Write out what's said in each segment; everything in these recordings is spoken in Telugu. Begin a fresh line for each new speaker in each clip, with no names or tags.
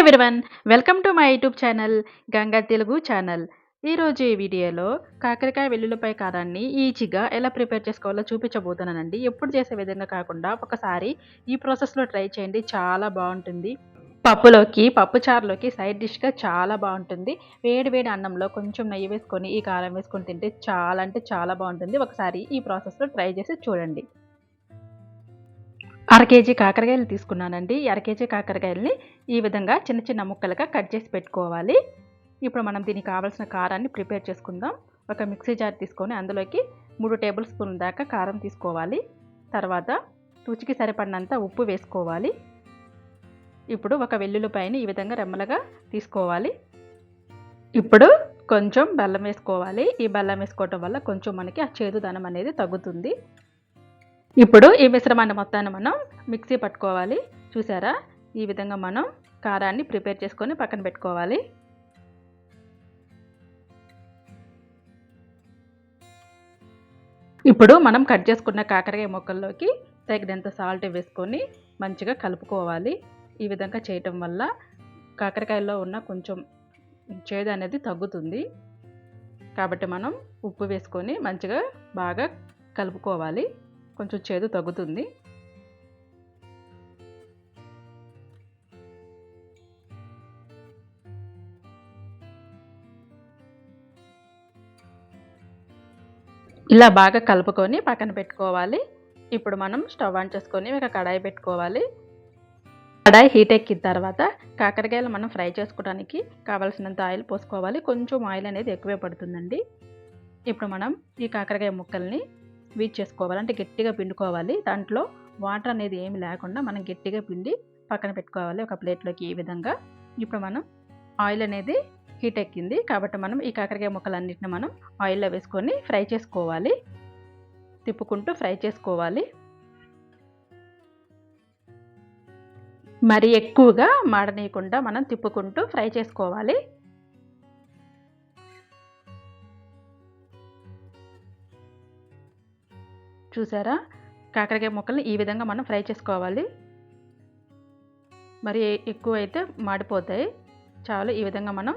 Everyone, welcome to my YouTube channel Telugu channel. ఈరోజు ఈ వీడియోలో కాకరకాయ వెల్లుల్లిపాయ కారాన్ని ఈజీగా ఎలా ప్రిపేర్ చేసుకోవాలో చూపించబోతున్నానండి. ఎప్పుడు చేసే విధంగా కాకుండా ఒకసారి ఈ ప్రాసెస్లో ట్రై చేయండి, చాలా బాగుంటుంది. పప్పులోకి, పప్పుచారులోకి సైడ్ డిష్గా చాలా బాగుంటుంది. వేడి వేడి అన్నంలో కొంచెం నెయ్యి వేసుకొని ఈ కారం వేసుకొని తింటే చాలా అంటే చాలా బాగుంటుంది. ఒకసారి ఈ ప్రాసెస్లో ట్రై చేసి చూడండి. అర కేజీ కాకరకాయలు తీసుకున్నానండి. ఈ అర కేజీ కాకరకాయలని ఈ విధంగా చిన్న చిన్న ముక్కలుగా కట్ చేసి పెట్టుకోవాలి. ఇప్పుడు మనం దీనికి కావాల్సిన కారాన్ని ప్రిపేర్ చేసుకుందాం. ఒక మిక్సీ జార్ తీసుకొని అందులోకి 3 టేబుల్ స్పూన్ల దాకా కారం తీసుకోవాలి. తర్వాత రుచికి సరిపడినంత ఉప్పు వేసుకోవాలి. ఇప్పుడు ఒక వెల్లుల్లిపాయని ఈ విధంగా రెమ్మలుగా తీసుకోవాలి. ఇప్పుడు కొంచెం బెల్లం వేసుకోవాలి. ఈ బెల్లం వేసుకోవటం వల్ల కొంచెం మనకి ఆ చేదుదనం అనేది తగ్గుతుంది. ఇప్పుడు ఈ మిశ్రమాన్ని మొత్తాన్ని మనం మిక్సీ పట్టుకోవాలి. చూసారా, ఈ విధంగా మనం కారాన్ని ప్రిపేర్ చేసుకొని పక్కన పెట్టుకోవాలి. ఇప్పుడు మనం కట్ చేసుకున్న కాకరకాయ ముక్కల్లోకి తగినంత సాల్ట్ వేసుకొని మంచిగా కలుపుకోవాలి. ఈ విధంగా చేయటం వల్ల కాకరకాయలో ఉన్న కొంచెం చేదు అనేది తగ్గుతుంది. కాబట్టి మనం ఉప్పు వేసుకొని మంచిగా బాగా కలుపుకోవాలి. కొంచెం చేదు తగ్గుతుంది. ఇలా బాగా కలుపుకొని పక్కన పెట్టుకోవాలి. ఇప్పుడు మనం స్టవ్ ఆన్ చేసుకొని ఒక కడాయి పెట్టుకోవాలి. కడాయి హీట్ ఎక్కిన తర్వాత కాకరకాయలు మనం ఫ్రై చేసుకోవడానికి కావాల్సినంత ఆయిల్ పోసుకోవాలి. కొంచెం ఆయిల్ అనేది ఎక్కువే పడుతుందండి. ఇప్పుడు మనం ఈ కాకరకాయ ముక్కల్ని స్క్వీజ్ చేసుకోవాలి, అంటే గట్టిగా పిండుకోవాలి. దాంట్లో వాటర్ అనేది ఏమి లేకుండా మనం గట్టిగా పిండి పక్కన పెట్టుకోవాలి ఒక ప్లేట్లోకి ఈ విధంగా. ఇప్పుడు మనం ఆయిల్ అనేది హీట్ ఎక్కింది కాబట్టి మనం ఈ కాకరకాయ ముక్కలన్నిటిని మనం ఆయిల్లో వేసుకొని ఫ్రై చేసుకోవాలి. తిప్పుకుంటూ ఫ్రై చేసుకోవాలి. మరి ఎక్కువగా మాడనీయకుండా మనం తిప్పుకుంటూ ఫ్రై చేసుకోవాలి. చూసారా, కాకరకాయ ముక్కల్ని ఈ విధంగా మనం ఫ్రై చేసుకోవాలి. మరి ఎక్కువ అయితే మాడిపోతాయి. చాలు, ఈ విధంగా మనం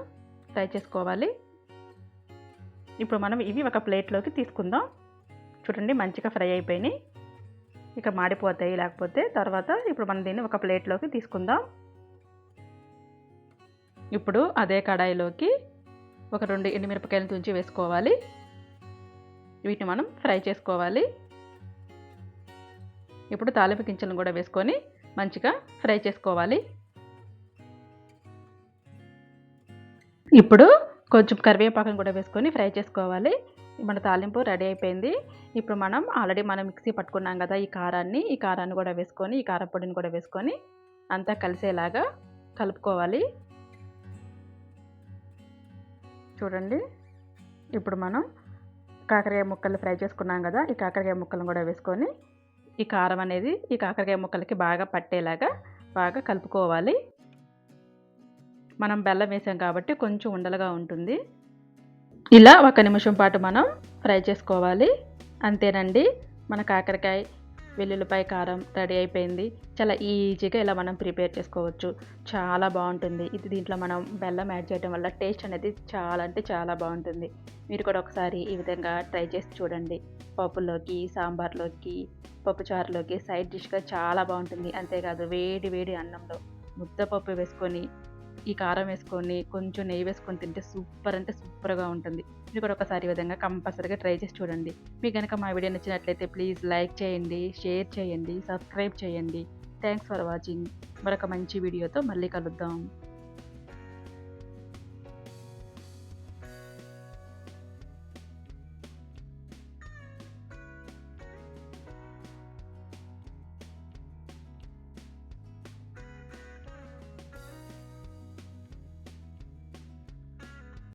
ఫ్రై చేసుకోవాలి. ఇప్పుడు మనం ఇవి ఒక ప్లేట్లోకి తీసుకుందాం. చూడండి, మంచిగా ఫ్రై అయిపోయినాయి. ఇక మాడిపోతాయి లేకపోతే తర్వాత. ఇప్పుడు మనం దీన్ని ఒక ప్లేట్లోకి తీసుకుందాం. ఇప్పుడు అదే కడాయిలోకి ఒక 2 ఎండుమిరపకాయలు తుంచి వేసుకోవాలి. వీటిని మనం ఫ్రై చేసుకోవాలి. ఇప్పుడు తాలింపు గింజలను కూడా వేసుకొని మంచిగా ఫ్రై చేసుకోవాలి. ఇప్పుడు కొంచెం కరివేపాకును కూడా వేసుకొని ఫ్రై చేసుకోవాలి. మన తాలింపు రెడీ అయిపోయింది. ఇప్పుడు మనం ఆల్రెడీ మిక్సీ పట్టుకున్నాం కదా ఈ కారాన్ని కూడా వేసుకొని, ఈ కారపొడిని కూడా వేసుకొని అంతా కలిసేలాగా కలుపుకోవాలి. చూడండి, ఇప్పుడు మనం కాకరకాయ ముక్కలు ఫ్రై చేసుకున్నాం కదా, ఈ కాకరకాయ ముక్కలను కూడా వేసుకొని ఈ కారం అనేది ఈ కాకరకాయ ముక్కలకి బాగా పట్టేలాగా బాగా కలుపుకోవాలి. మనం బెల్లం వేసాం కాబట్టి కొంచెం ఉండలుగా ఉంటుంది. ఇలా 1 నిమిషం పాటు మనం ఫ్రై చేసుకోవాలి. అంతేనండి, మన కాకరకాయ వెల్లుల్లిపాయ కారం రెడీ అయిపోయింది. చాలా ఈజీగా ఇలా మనం ప్రిపేర్ చేసుకోవచ్చు. చాలా బాగుంటుంది. దీంట్లో మనం బెల్లం యాడ్ చేయడం వల్ల టేస్ట్ అనేది చాలా అంటే చాలా బాగుంటుంది. మీరు కూడా ఒకసారి ఈ విధంగా ట్రై చేసి చూడండి. పప్పులోకి, సాంబార్లోకి, పప్పుచారులోకి సైడ్ డిష్గా చాలా బాగుంటుంది. అంతేకాదు, వేడి వేడి అన్నంలో ముద్దపప్పు వేసుకొని ఈ కారం వేసుకొని కొంచెం నెయ్యి వేసుకొని తింటే సూపర్ అంటే సూపర్గా ఉంటుంది. మీరు కూడా ఒకసారి ఈ విధంగా కంపల్సరీగా ట్రై చేసి చూడండి. మీకు కనుక మా వీడియో నచ్చినట్లయితే ప్లీజ్ లైక్ చేయండి, షేర్ చేయండి, సబ్స్క్రైబ్ చేయండి. Thanks for watching. మరొక మంచి వీడియోతో మళ్ళీ కలుద్దాం.